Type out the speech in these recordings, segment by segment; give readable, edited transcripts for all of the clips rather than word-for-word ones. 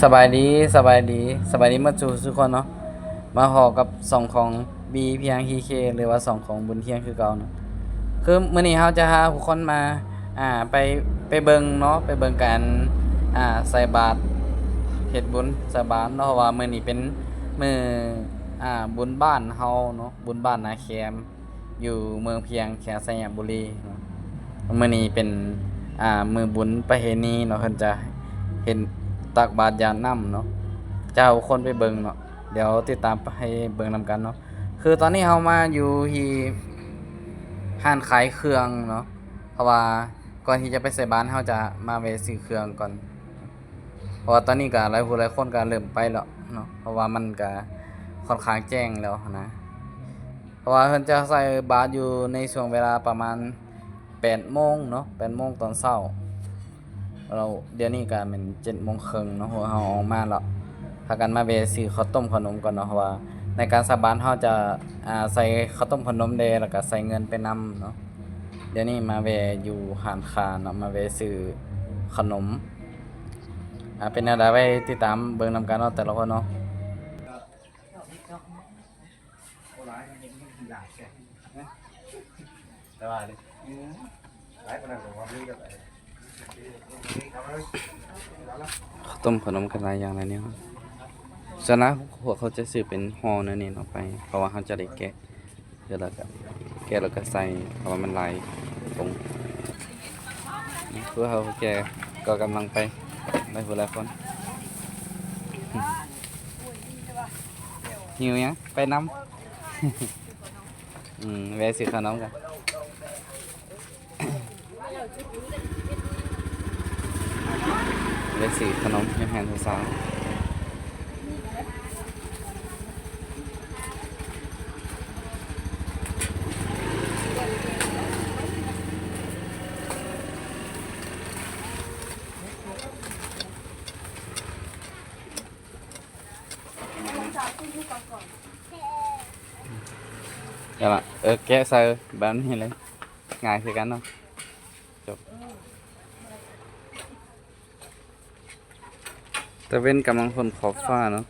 สบายดีสบายดีสบายดีมาสู่ทุกคนเนาะมาหอกับสองของบีเพียงฮีเคหรือว่าสองของบุญเที่ยงคือเก่าเนาะคือมื้อนี้เราจะพาผู้คนมาไปเบิ่งเนาะไปเบิ่งการใส่บาตรเฮ็ดบุญใส่บาตรเนาะเพราะว่ามื้อนี้เป็นมื้อบุญบ้านเฮาเนาะบุญบ้านนาแคมอยู่เมืองเพียงแขสยามบุรีเนาะมื้อนี้เป็นมื้อบุญประเพณีเนาะเพิ่นจะเห็นตักบาตรยามน้ำเนาะจะเอาคนไปเบิ่งเนาะเดี๋ยวติดตามให้เบิ่งนำกันเนาะคือตอนนี้เฮามาอยู่ที่ห้านขายเครื่องเนาะเพราะว่าก่อนที่จะไปใส่บาตรเฮาจะมาแวะซื้อเครื่องก่อนเพราะว่าตอนนี้ก็หลายผู้หลายคนก็เริ่มไปแล้วเนาะเพราะว่ามันก็ค่อนข้างแจ้งแล้วนะเพราะว่าเพิ่นจะใส่บาตรอยู่ในช่วงเวลาประมาณ8 โมงเนาะ8 โมงตอนเช้าเราเดี๋ยวนี้ก็เป็น7 โมงครึ่งเนาะเฮาออกมาแล้วพากันมาแวะซื้อข้าวต้มขนมก่อนเนาะเพราะว่าในการใส่บาตรเฮาจะใส่ข้าวต้มขนมแดแล้วก็ใส่เงินไปนำเนาะเดี๋ยวนี้มาแวะอยู่ห้านค้าเนาะมาแวะซื้อขนมเป็นแนวใดไว้ติดตามเบิ่งนำกันเนาะแต่ละคนเนาะสบายดีข้าวต้มขนมกันหลายอย่างแล้วเนี่ยส่วนมากพวกเขาจะซื้อเป็นห่อนั่นนี่เนาะไปเพราะว่าเขาจะได้แกะเดี๋ยวเราก็แกะแล้วก็ใส่เพราะว่ามันหลายตรงเพื่อเขาแกะก็กำลังไปได้ผู้หลายคนหิวยังไปน้ำ แวะซื้อขนมกันแวะซื้อขนมอยังแหนสาวเดี๋ยวละแกะใส่แบบนี้เลยง่ายคือกันเนาะจบตะเว้นกำลังคนขอบฟ้าเนาะ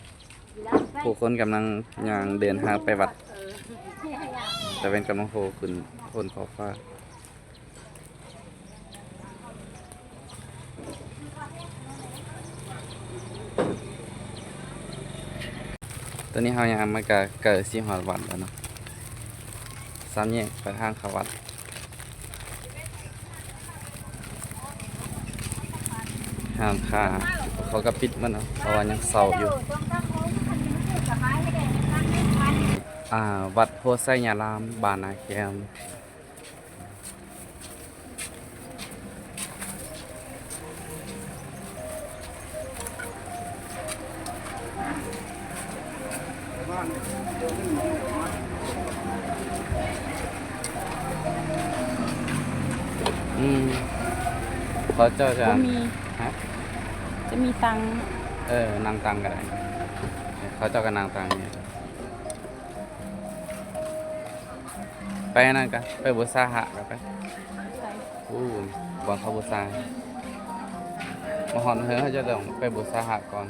ผู้คนกำลังย่างเดินทางไปวัดตะเว้นกำลังโผล่ขึ้นคนขอบฟ้าตอนนี้เรายังมาเกิดสีหอดวัดแล้วเนาะ3 แยกไปทางเขาวัดห้ามค่าเขาก็ปิดมันเนาะเพราะว่ายังเศร้าอยู่วัดโพไซยารามบ้านนาแคมเขาเจ้าจะมีฮะจะมีตังค์นางตังก็ได้เขาเจ้ากับนางตังเนี่ยไปนั่นกันไปบูชาหะกันไปบอนเขาบูชามาหอนเฮือเขาจะต้องไปบูชาหะก่อน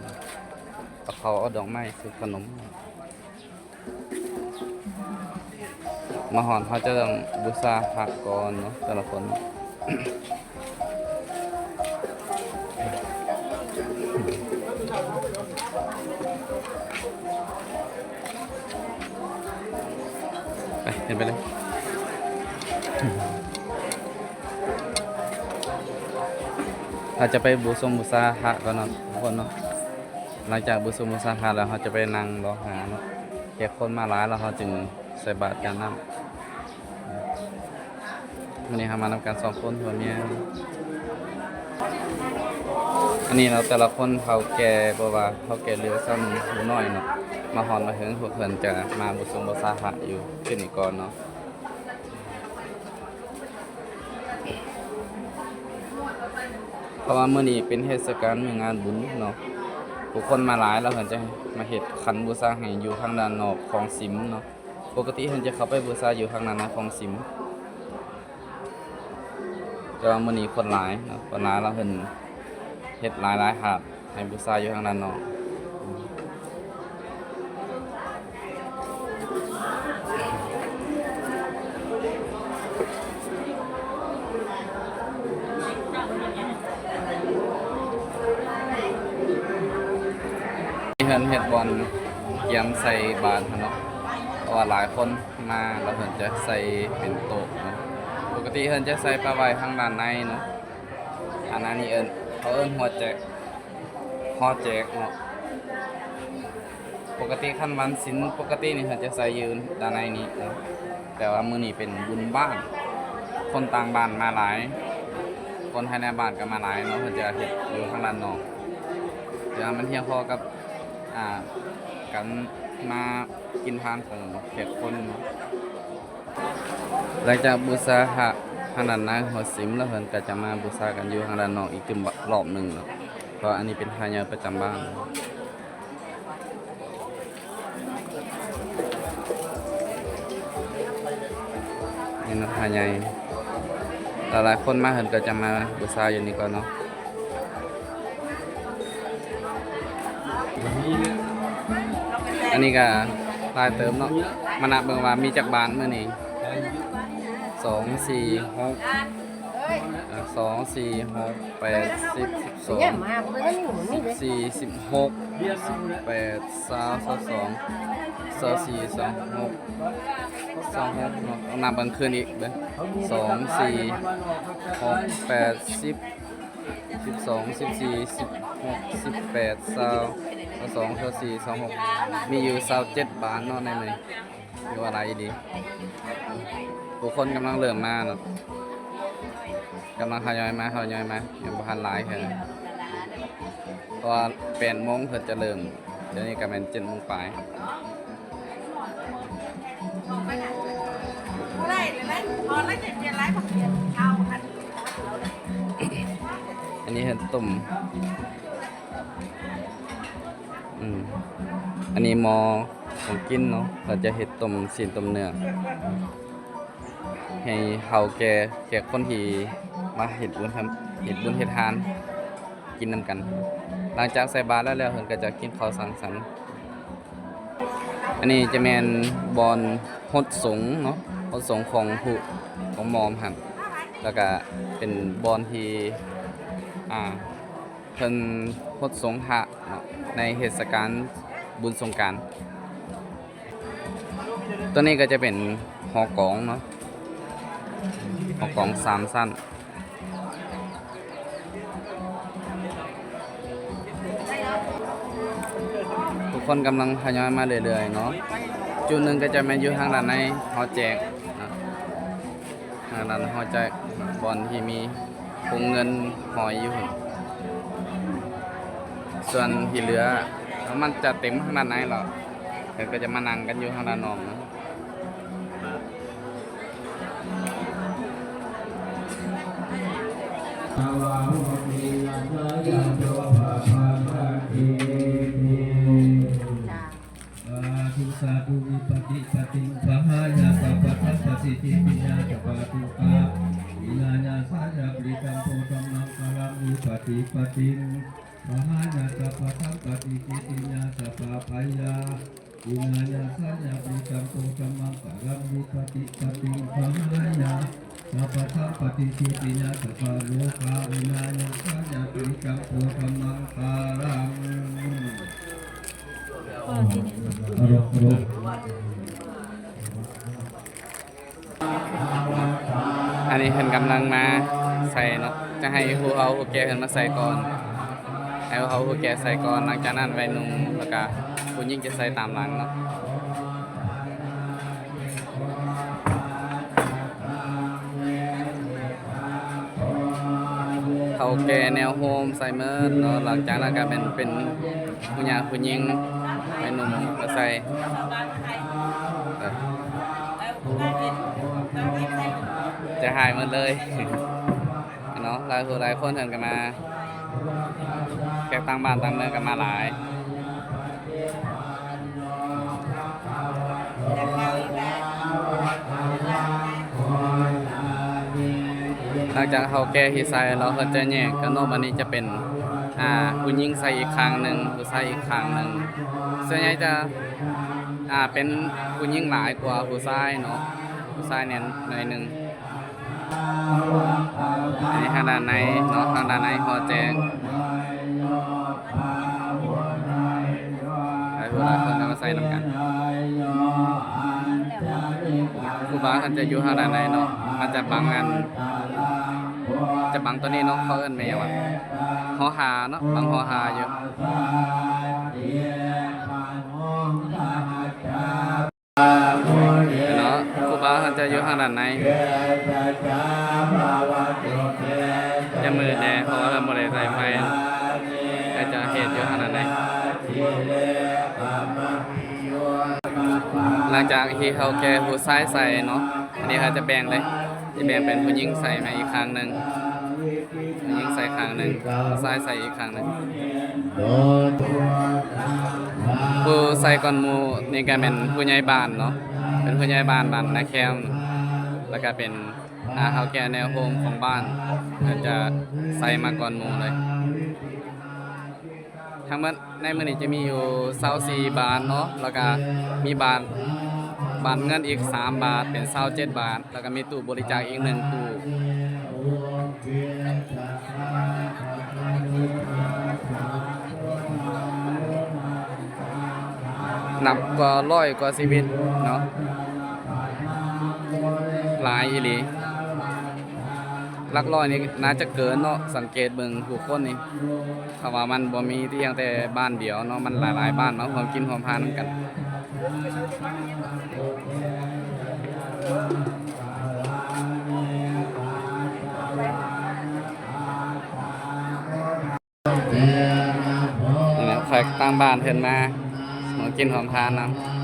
เขาเอาดอกไม้ซื้อขนมมาหอนเขาจะต้องบูชาหะก่อนเนาะแต่ละคนไปเห็นไปเลยเราจะไปบูชาหะก่อนเนาะทุกคนเนาะหลังจากบูชาหะแล้วเราจะไปนั่งรอหาเนาะแขกคนมาหลายแล้วเราจึงใส่บาตรกันน้ำวันนี้เรามานำกัน2 คนผัวเมียอันนี้เราแต่ละคนเขาแก่บ่ว่าเขาแก่เรือซ้ำหูน้อยเนาะมาหอนมาถึงพวกเพิ่นจะมาบูชาหะอยู่ขึ้นอีกก่อนเนาะเพราะว่ามื้อนี้เป็นเทศกาลงานบุญเนาะผู้คนมาหลายแล้วเพิ่นจะมาเฮ็ดขันบูชาให้อยู่ทางด้านนอกของสิมเนาะปกติเพิ่นจะเข้าไปบูชาอยู่ทางด้านในของสิมแต่ว่ามื้อนี้คนหลายเนาะคนหลายแล้วเพิ่นเฮ็ดหลายๆหาด ให้บูชาอยู่ทางด้านนอกเพิ่นเฮ็ดบอลเตรียมใส่บาตรเนาะเพราะว่าหลายคนมาแล้วเพิ่นจะใส่เป็นโต๊ะเนาะปกติเพิ่นจะใส่ไปไว้ทางด้านในเนาะอันนั้นนี่เขาเอิ้นหัวแจกเนาะปกติขั้นวันศีลปกตินี่เพิ่นจะใส่ยืนด้านในนี้เนาะแต่ว่ามื้อนี้เป็นบุญบ้านคนต่างบ้านมาหลายคนภายในบ้านก็มาหลายเนาะเพิ่นจะเฮ็ดอยู่ข้างด้านนอกเดี๋ยวมันเพียงพอกับกันมากินทานของแขกคนหลังจากบูชาพระทางด้านในหัวสิมแล้วเพิ่นก็จะมาบูชากันอยู่ทางด้านนอกอีกตึมรอบหนึงเนาะเพราะอันนี้เป็นพระใหญ่ประจำบ้านนี่เนาะพระใหญ่หลายๆคนมาเพิ่นก็จะมาบูชาอยู่นี่ก่อนเนาะอันนี้ก็ลายเติมเนาะมานับเบิ่งว่ามีจักบานมื้อนี้2 4 6 2 4 6 8 10 12 14 16 18 22 24 26 26เนาะนับเบิ่งคืนอีกเด้อ2 4 6 8 10 12 14 16 18 22 24 26มีอยู่27บาทเนาะในมื้ออยู่อะไรดีผู้คนกำลังเริ่มมาเนาะกำลังทยอยมายังบ่ทันหลายแค่นั้นเพราะว่า8 โมงเพิ่นจะเริ่มเดี๋ยวนี้ก็แม่น7 โมงปลายอันนี้เห็นตุ่มอันนี้หมอของกินเนาะเราจะเห็ดต้มซีนต้มเนื้อให้เฮาแก่คนที่มาเห็ดบุญเฮ็ดทานกินนำกันหลังจากใส่บาตรแล้วเพิ่นก็จะกินข้าวสังสรรค์อันนี้จะแม่นบอนฮดสงฆ์เนาะฮดสงฆ์ของมอมหั่นแล้วก็เป็นบอนที่เพิ่นฮดสงฆ์พระเนาะในเทศกาลบุญสงกรานต์ตัวนี้ก็จะเป็นหอกองเนาะหอกอง3 สั้นทุกคนกำลังทยอยมาเรื่อยๆเนาะจุดหนึ่งก็จะมาอยู่ทางด้านในหอแจกนะทางด้านหอแจกบอลที่มีพงเงินหอยอยู่ส่วนที่เหลือมันจะเต็มข้างด้านในหรอกเดี๋ยวก็จะมานั่งกันอยู่ข้างด้านนอกนะทุสาธุวิปติปติปหายาสัพพะทัสสะติปิญญาจัปปาตุกะวิญญาณสัจจะปริตัมโพธัมมังคลังวิปติปติปหายาสัพพะทัสสะติปิญญาจัปปาปายาวิญญาณสัจจะปริตัมโพธัมมังคลังวิปติปติปหายาสัพพะทัสสะติปิญญาจัปปาโลกาวิญญาณสัจจะปริตัมโพธัมมังคลังอันนี้เพิ่นกำลังมาใส่เนาะจะให้ผู้เอาผู้แก่เพิ่นมาใส่ก่อนให้ผู้เอาผู้แก่ใส่ก่อนหลังจากนั้นวัยหนุ่มแล้วก็ผู้หญิงจะใส่ตามหลังเนาะเฒ่าแก่แนวโฮมใส่เมิดเนาะหลังจากนั้นก็เป็นผู้หญิงวัยหนุ่มก็ใส่จะหายหมดเลยเนาะหลายคนเห็นกันมาแขกต่างบ้านต่างเมืองกันมาหลายหลังจากเขาแก้ฮีไซเราก็จะแยกกันนอกอันนี้จะเป็น ผู้หญิงใส่อีกข้างหนึ่งผู้ชายอีกข้างหนึ่งส่วนใหญ่จะเป็นผู้หญิงหลายกว่าผู้ชายเนาะผู้ชายเนี่ยหน่อยหนึ่งอันนี้ทางด้านในเนาะทางด้านในหอแจกหลายผู้หลายคนก็มาใส่นำกันครูบาเขาจะอยู่ทางด้านในเนาะมันจะบังกันจะบังตัวนี้เนาะเขาเอิ้นแม่ว่าหอหาเนาะบังหอหาอยู่เนาะครูบาเขาจะอยู่ทางด้านในจะมือแดงเพราะว่าเราบ่ได้ใส่ไฟก็จะเฮ็ดอยู่ทางด้านในหลังจากที่เขาแก่ผู้ชายใส่เนาะอันนี้เขาจะแบ่งเลยจะแบ่งเป็นผู้หญิงใส่มาอีกครั้งหนึ่งผู้หญิงใส่ครั้งหนึ่งผู้ชายใส่อีกครั้งหนึ่งผู้ใส่ก่อนหมู่นี่ก็เป็นผู้ใหญ่บ้านเนาะเป็นผู้ใหญ่บ้านนาแคมแล้วก็เป็นเขาแก่แนวโฮมของบ้านก็จะใส่มาก่อนหมู่เลยทั้งหมดในมื้อนี้จะมีอยู่24บาทเนาะแล้วก็มีบาทเงินอีก3บาทเป็น27บาทแล้วก็มีตู้บริจาคอีก1ตู้นับกว่า100กว่าชีวิตเนาะหลายอีหลีหลักร้อยนี่น่าจะเกินเนาะสังเกตเบิ่งผู้คนนี่เพราะว่ามันบ่มีเพียงแต่บ้านเดียวเนาะมันหลายๆบ้านเนาะความกินความพานำกันนี่นะแขกตั้งบ้านเพิ่นมากินความพานนำ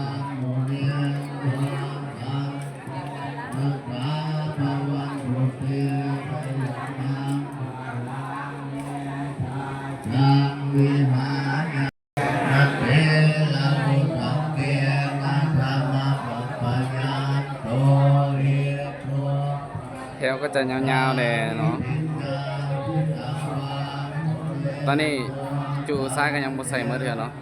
แถวก็จะยาวๆเลยเนาะตอนนี้จูซ้ายก็ยังบ่ใส่เมื่อเดือนเนาะ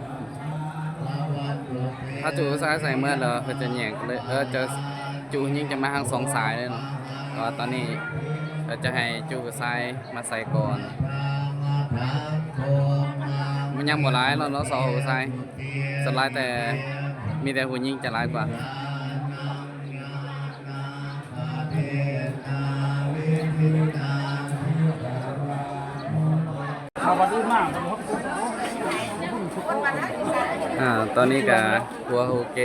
ถ้าจูซ้ายใส่เมื่อแล้วเพิ่นจะแยกเลยจะจูยิ่งจะมาทางสองสายเลยเนาะก็ตอนนี้เราจะให้จูซ้ายมาใส่ก่อนมันยังบ่หลายแล้วเนาะสองหูซ้ายสลายแต่มีแต่หูยิ่งจะหลายกว่าตอนนี้ก็หัวโฮเก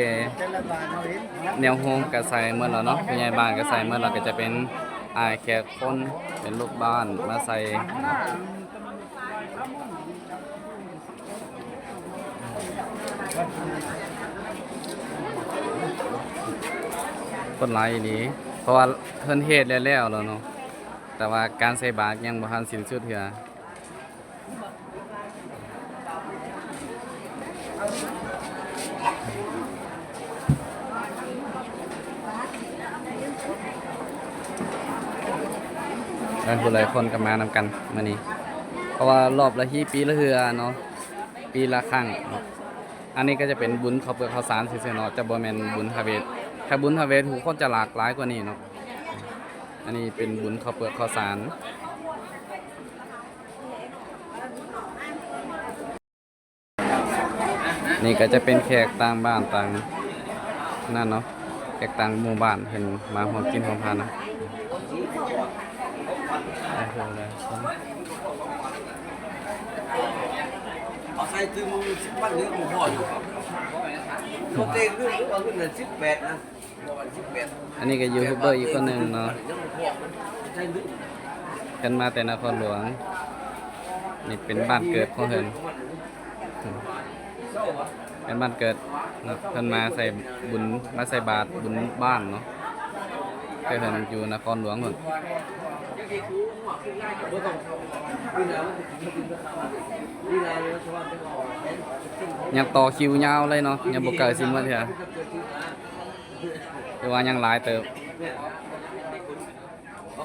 แนวโฮมก็ใส่เมื่อแล้วเนาะผู้ใหญ่บ้านก็ใส่เมื่อเราก็จะเป็นแขกคนเป็นลูกบ้านมาใส่คนหลายอีหลีเพราะว่าเพิ่นเฮ็ดแล้วเนาะแต่ว่าการใส่บาตรยังบ่ทันสิ้นสุดเทื่อผู้หลายคนก็มานำกันมื้อนี้เพราะว่ารอบละปีละเทื่อเนาะปีละครั้งเนาะอันนี้ก็จะเป็นบุญข้าวเปลือกข้าวสารซื่อๆเนาะจะบ่แม่นบุญพระเวทถ้าบุญพระเวทผู้คนจะหลากหลายกว่านี้เนาะอันนี้เป็นบุญข้าวเปลือกข้าวสารนี่ก็จะเป็นแขกต่างบ้านต่างนั่นเนาะแขกต่างหมู่บ้านเพิ่นมาร่วมกินร่วมทานนะใส่ถึง10 วันนี้ผมพออยู่ครับตัวเองขึ้นว่าขึ้น18นะอันนี้ก็ยูทูบเบอร์อีกคนหนึ่งเนาะกันมาแต่นครหลวงนี่เป็นบ้านเกิดของเพิ่นเป็นบ้านเกิดเนาะเพิ่นมาใส่บุญมาใส่บาตรบุญบ้านเนาะเพิ่นอยู่นครหลวงพุ่นยังต่อคิวยาวเลยเนาะยังบ่เกิดสิมื้อเทื่อแต่ว่ายังหลายเติบ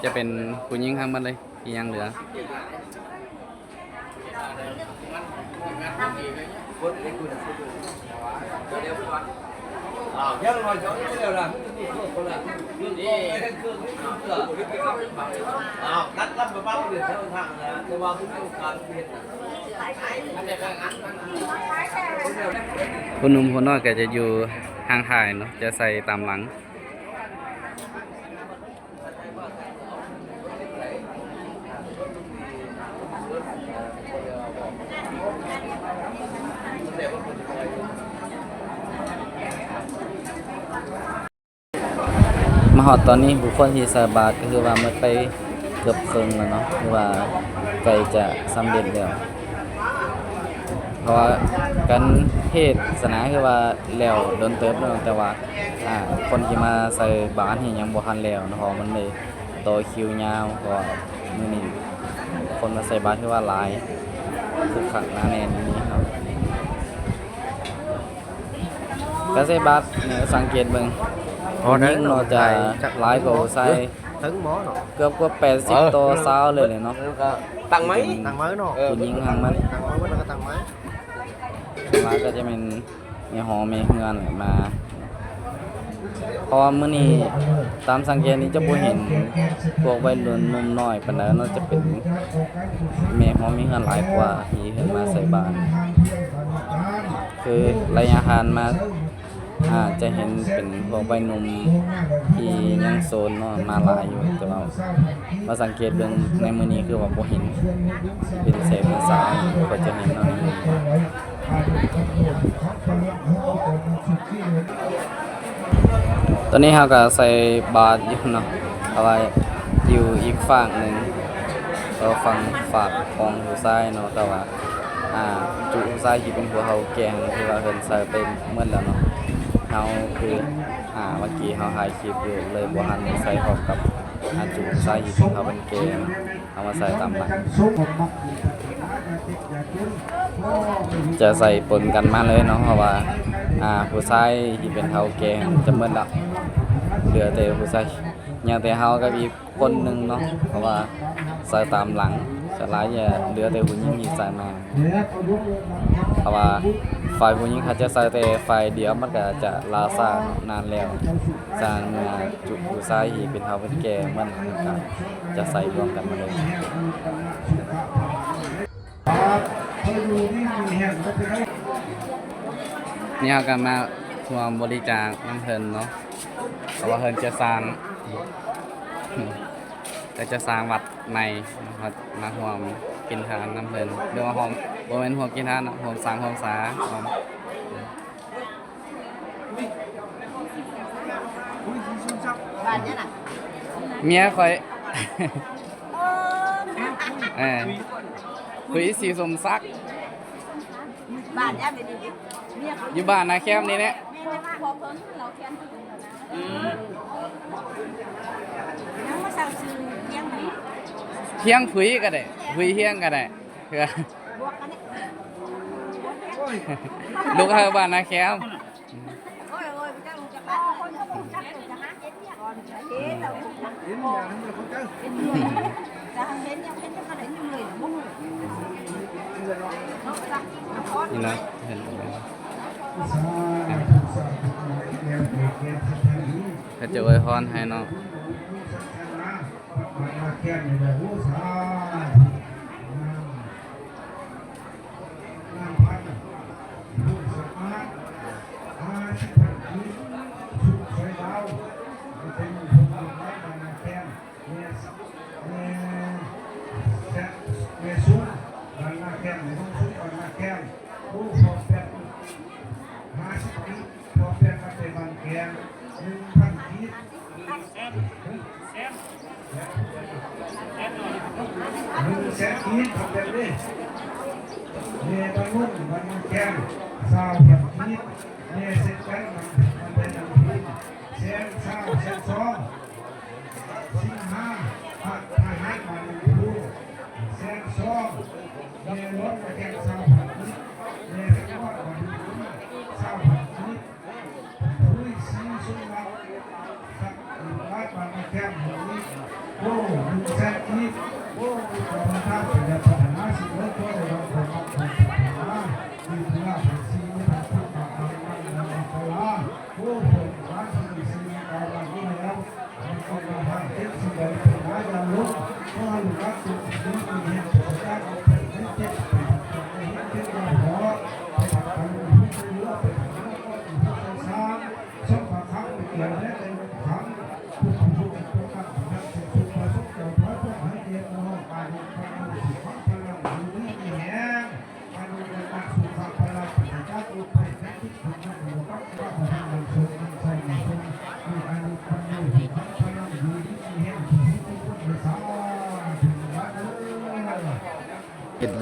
จะเป็นผู้หญิงทั้งหมดเลยที่ยังเหลือ คนเล็กคุณเดี๋ยวก่อนยังรอจอดไม่เร็วนะคนละเครื่องนัดรับมาบ้างเลยทั้งทางนะแต่ว่าคุณต้องการเปลี่ยน ผู้หนุ่มผู้น้อยก็จะอยู่ห่างถ่ายเนาะจะใส่ตามหลังมาฮอดตอนนี้บุคคลที่ใส่บาตรก็คือว่ามันไปเกือบครึ่งแล้วเนาะคือว่าใกล้จะสำเร็จแล้วเพราะว่าการเทศนาคือว่าแล้วโดนเติบแล้วแต่ว่าคนที่มาใส่บาตรนี่ยังบ่ทันแล้วเนาะเพราะมันเลยต่อคิวยาวเพราะว่ามื้อนี้คนมาใส่บาตรคือว่าหลายคือคักหนาแน่นนี้ครับการใส่บาตรเนี่ยสังเกตเบิ่งยิ่งเราจะหลายกว่าใส่ ถึงหมอเนาะ เกือบกว่า80ตัวซาวเลยเนาะ ตังไหม ตังไม้เนาะ ผู้หญิงทางมัน ตังไม้มันก็ตังไม้ มาก็จะเป็นมีหอมีเฮือนมาเพราะว่ามื้อนี้ตามสังเกตนี้จะบ่เห็นพวกวัยรุ่นหนุ่มน้อยปานใดเนาะจะเป็นแม่หอมีเฮือนหลายกว่าที่เห็นมาใส่บ้าน คือระยะห่างมาจะเห็นเป็นพวกวัยหนุ่มที่ยังโซนเนาะมาหลายอยู่แต่ว่ามาสังเกตเบิ่งในมื้อนี้คือว่าบ่เห็นเป็นเศษเป็นสายก็จะเห็นเนาะตอนนี้เราก็ใส่บาตรอยู่เนาะเอาไว้อยู่อีกฝั่งหนึงก็ฝั่งฝากของผู้ชายเนาะแต่ว่าจุผู้ชายที่เป็นผัวเขาแกงที่ว่าเพิ่นใส่ไปหมดแล้วเนาะเฮาคือเมื่อกี้เฮาถ่ายคลิปอยู่เลยบ่ทันได้ใส่พร้อมกับจุผู้ชายที่เขาเป็นแกงเอามาใส่ตามหลังจะใส่ปนกันมาเลยเนาะเพราะว่าผู้ชายที่เป็นเฒ่าแก่จะหมดแล้วเหลือแต่ผู้ชายยังแต่เฮากับอีกคนหนึงเนาะเพราะว่าใส่ตามหลังจะหลายอย่าเหลือแต่ผู้หญิงที่ใส่มาเพราะว่าฝ่ายผู้หญิงเขาจะใส่แต่ฝ่ายเดียวมันก็จะลาซานานแล้วสร้างเมื่อจุผู้ชายที่เป็นเฒ่าเป็นแก่มันก็จะใส่รวมกันมาเลยนี่เรากันมาร่วมบริจาคน้ำเพิ่นเนาะเพราะว่าเพิ่นจะสร้างวัดใหม่นะครับมาร่วมกินทานน้ำเพิ่นเรียกว่าห้องบ่แม่นร่วมกินทานเนาะร่วมสร้างโรงสาเมียข่อย คุยสีสมศักดิ์ บ้านแอมเป็นดีเมียเขา อยู่บ้านนาแคมนี่แหละ แม่ได้มาพอเพิ่นเราแค้นถึงแล้วนะยังมาสั่งซื้อเลี้ยงไหน เที่ยงคุยก็ได้คุยเที่ยงก็ได้เพื่อบ วกกันเนี่ย ลูกเฮาบ้านนาแคม โอ้ยเจ้าจะบ้าคนเขาบอกจักจะหาเห็นเนี่ยก่อนจะเห็นเราเห็นอย่างนั้นเขาเจ้าเห็นเลยจะเห็นยังเห็นจะกระเด็นอยู่เลยมุ่งนกจักนก นี่นะเห็นเขาจะอวยพรให้เนาะแสนขีดทำแบบนี้เนี่ยบางรุ่นบางแก้มสาวแบบขีดเนี่ยเสร็จแล้วมันเป็นแบบขีดแสนสาวแสนสอง15ผัดไทยให้มาดูแสนสองเนี่ยรถแก้มสาวผัดขีดเนี่ยเสร็จแล้วมาดูสาวผัดขีดอุ้ยสีสุดมากสักร้อยบาทแก้มหัวนี้โอ้1แสนขีดโอ้ขอบคุณครับเดี๋ยวพัฒนาสิ่งเล็กๆเราทำพัฒนา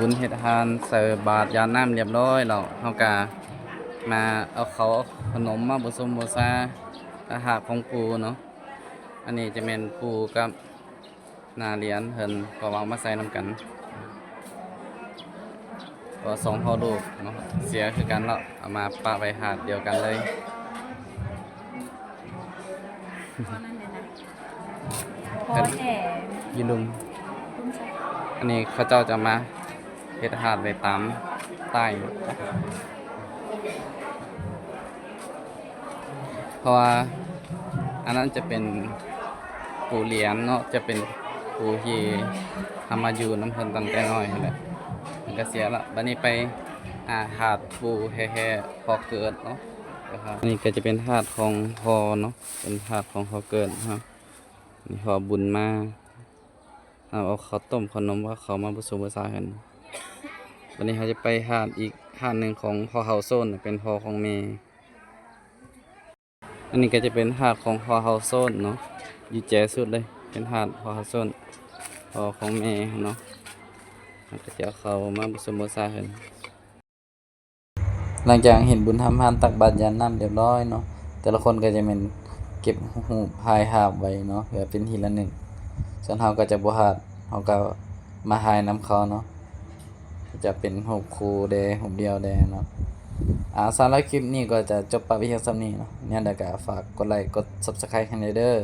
บุญเฮ็ดทานใส่บาตรยานน้ำเรียบร้อยแล้วเฮาก็มาเอาเขาวขนมมาบูชมบูชาอาหารของปู่เนาะอันนี้จะเป็นปู่กับนาเหรียญเพิ่นก็วางมาใส่นํกันก็สองพ่อลูกเนาะเสียคือกันแล้วเอามาปะไว้หาดเดียวกันเลย พอแน่ ยิลุม คุณใส่ อันนี้เขาเจ้าจะมาเฮ็ดหาดไว้ตามใต้ เพราะว่าอันนั้นจะเป็นปูเหรียญเนาะจะเป็นปูที่ทำมาอยู่น้ำเพิ่นตั้งแต่น้อยนั่นแหละมันก็เสียละบัดนี้ไปหาดปูแฮ่ๆพอเกิดเนาะนะครับอันนี้ก็จะเป็นหาดของพอเนาะเป็นหาดของพอเกิดครับนี่พอบุญมาเอาข้าวต้มขนมว่าเขามาบูชาบูชากันวันนี้เขาจะไปหาดอีกหาดหนึ่งของพอเฮาโซนเป็นพอของเมย์อันนี้ก็จะเป็นหาดของพอเฮาโซนเนาะอยู่แจ๋สุดเลยเป็นหาดพอเฮาโซนพอของเมย์เนาะเขาก็จะเอาเขามาบูชาบูชากันหลังจากเห็นบุญทำทานตักบาตรยานน้ำเรียบร้อยเนาะแต่ละคนก็จะเป็นเก็บหูปพายหาบไว้เนาะเพื่อเป็นทีละหนึ่งส่วนเฮาก็จะบ่หาดเฮาก็มาหายน้ำเขาเนาะจะเป็นหูปคู่แดหูปเดียวแดเนาะสำหรับคลิปนี้ก็จะจบไปเพียงส่ำนี้เนาะเนี่ยเดี๋ยวก็ฝากกดไลค์กด Subscribe ให้เด้อ